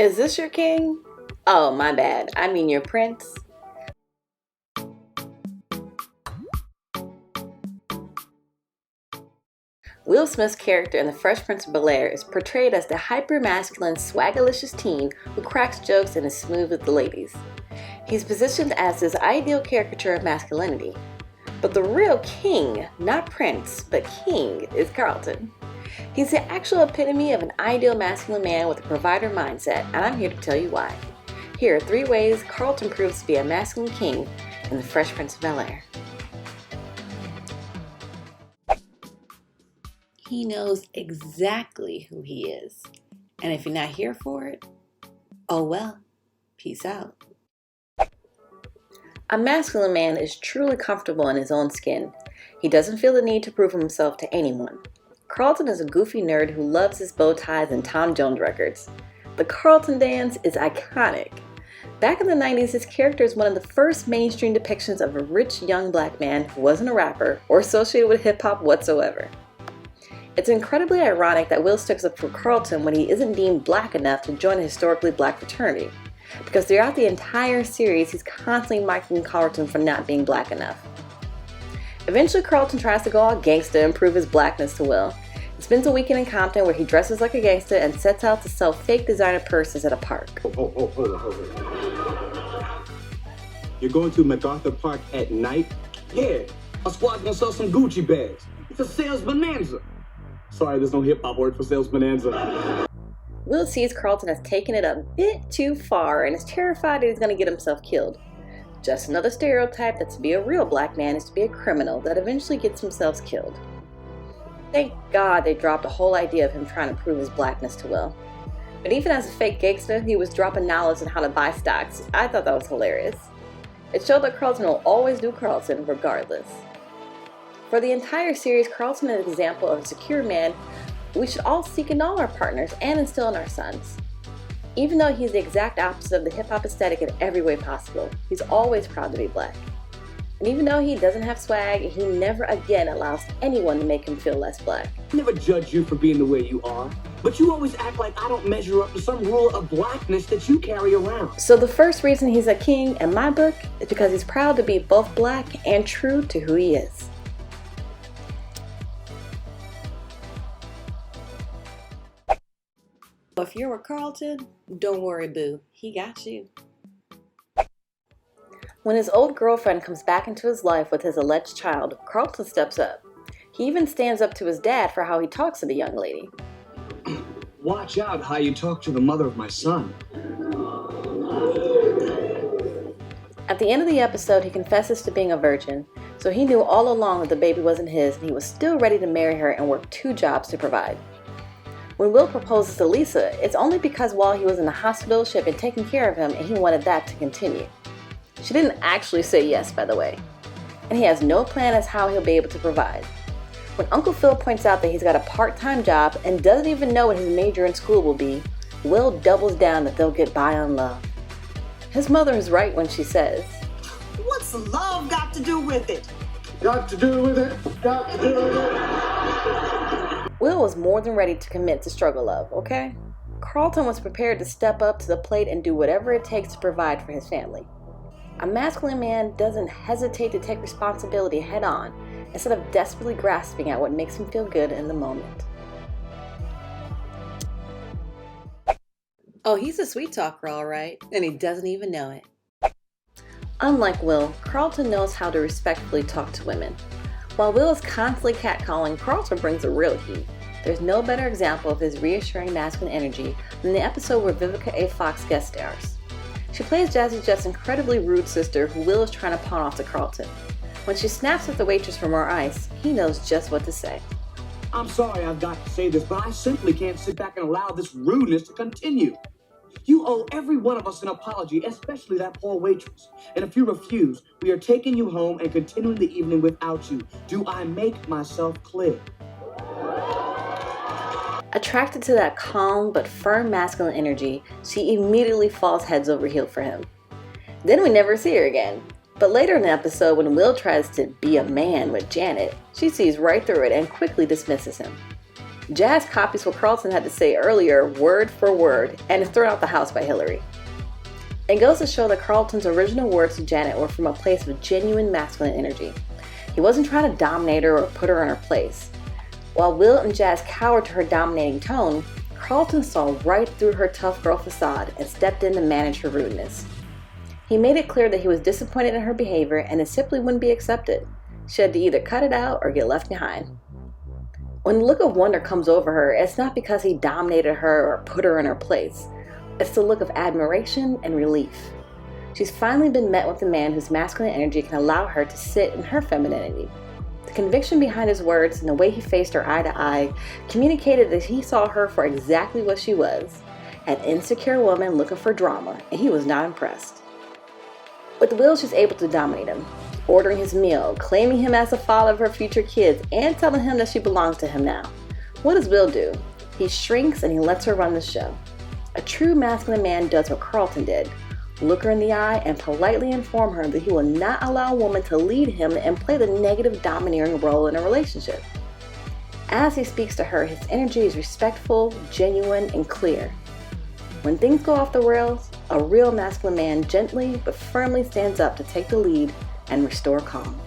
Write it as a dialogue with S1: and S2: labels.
S1: Is this your king? Oh, my bad. I mean your prince. Will Smith's character in The Fresh Prince of Bel-Air is portrayed as the hyper-masculine, swagalicious teen who cracks jokes and is smooth with the ladies. He's positioned as this ideal caricature of masculinity. But the real king, not prince, but king, is Carlton. He's the actual epitome of an ideal masculine man with a provider mindset, and I'm here to tell you why. Here are 3 ways Carlton proves to be a masculine king in The Fresh Prince of Bel-Air. He knows exactly who he is. And if you're not here for it, oh well, peace out. A masculine man is truly comfortable in his own skin. He doesn't feel the need to prove himself to anyone. Carlton is a goofy nerd who loves his bow ties and Tom Jones records. The Carlton dance is iconic. Back in the 90s, his character is one of the first mainstream depictions of a rich young black man who wasn't a rapper or associated with hip-hop whatsoever. It's incredibly ironic that Will sticks up for Carlton when he isn't deemed black enough to join a historically black fraternity, because throughout the entire series he's constantly mocking Carlton for not being black enough. Eventually Carlton tries to go all gangsta and prove his blackness to Will. He spends a weekend in Compton where he dresses like a gangsta and sets out to sell fake designer purses at a park.
S2: Hold on. You're going to MacArthur Park at night? Yeah, a squad's gonna sell some Gucci bags. It's a sales bonanza. Sorry, there's no hip-hop word for sales bonanza.
S1: Will sees Carlton has taken it a bit too far and is terrified that he's going to get himself killed. Just another stereotype that to be a real black man is to be a criminal that eventually gets himself killed. Thank God they dropped the whole idea of him trying to prove his blackness to Will. But even as a fake gangster, he was dropping knowledge on how to buy stocks. I thought that was hilarious. It showed that Carlton will always do Carlton regardless. For the entire series, Carlton is an example of a secure man we should all seek in all our partners and instill in our sons. Even though he's the exact opposite of the hip-hop aesthetic in every way possible, he's always proud to be black. And even though he doesn't have swag, he never again allows anyone to make him feel less black.
S2: I never judge you for being the way you are, but you always act like I don't measure up to some rule of blackness that you carry around.
S1: So the first reason he's a king in my book is because he's proud to be both black and true to who he is. If you're with Carlton, don't worry, boo. He got you. When his old girlfriend comes back into his life with his alleged child, Carlton steps up. He even stands up to his dad for how he talks to the young lady.
S2: Watch out how you talk to the mother of my son.
S1: At the end of the episode, he confesses to being a virgin, so he knew all along that the baby wasn't his, and he was still ready to marry her and work 2 jobs to provide. When Will proposes to Lisa, it's only because while he was in the hospital, she had been taking care of him and he wanted that to continue. She didn't actually say yes, by the way. And he has no plan as how he'll be able to provide. When Uncle Phil points out that he's got a part-time job and doesn't even know what his major in school will be, Will doubles down that they'll get by on love. His mother is right when she says,
S3: "What's love got to do with it?"
S2: Got to do with it. Got to do with it.
S1: Will was more than ready to commit to struggle love, okay? Carlton was prepared to step up to the plate and do whatever it takes to provide for his family. A masculine man doesn't hesitate to take responsibility head on instead of desperately grasping at what makes him feel good in the moment. Oh, he's a sweet talker, all right, and he doesn't even know it. Unlike Will, Carlton knows how to respectfully talk to women. While Will is constantly catcalling, Carlton brings the real heat. There's no better example of his reassuring masculine energy than the episode where Vivica A. Fox guest stars. She plays Jazzy Jeff's incredibly rude sister who Will is trying to pawn off to Carlton. When she snaps at the waitress for more ice, he knows just what to say.
S2: I'm sorry I've got to say this, but I simply can't sit back and allow this rudeness to continue. You owe every one of us an apology, especially that poor waitress. And if you refuse, we are taking you home and continuing the evening without you. Do I make myself clear?
S1: Attracted to that calm but firm masculine energy, she immediately falls heads over heels for him. Then we never see her again. But later in the episode, when Will tries to be a man with Janet, she sees right through it and quickly dismisses him. Jazz copies what Carlton had to say earlier, word for word, and is thrown out the house by Hillary. It goes to show that Carlton's original words to Janet were from a place of genuine masculine energy. He wasn't trying to dominate her or put her in her place. While Will and Jazz cowered to her dominating tone, Carlton saw right through her tough girl facade and stepped in to manage her rudeness. He made it clear that he was disappointed in her behavior and it simply wouldn't be accepted. She had to either cut it out or get left behind. When the look of wonder comes over her, it's not because he dominated her or put her in her place. It's the look of admiration and relief. She's finally been met with a man whose masculine energy can allow her to sit in her femininity. The conviction behind his words and the way he faced her eye to eye communicated that he saw her for exactly what she was, an insecure woman looking for drama, and he was not impressed. With Will, she's able to dominate him, ordering his meal, claiming him as the father of her future kids, and telling him that she belongs to him now. What does Will do? He shrinks and he lets her run the show. A true masculine man does what Carlton did. Look her in the eye and politely inform her that he will not allow a woman to lead him and play the negative domineering role in a relationship. As he speaks to her, his energy is respectful, genuine, and clear. When things go off the rails, a real masculine man gently but firmly stands up to take the lead and restore calm.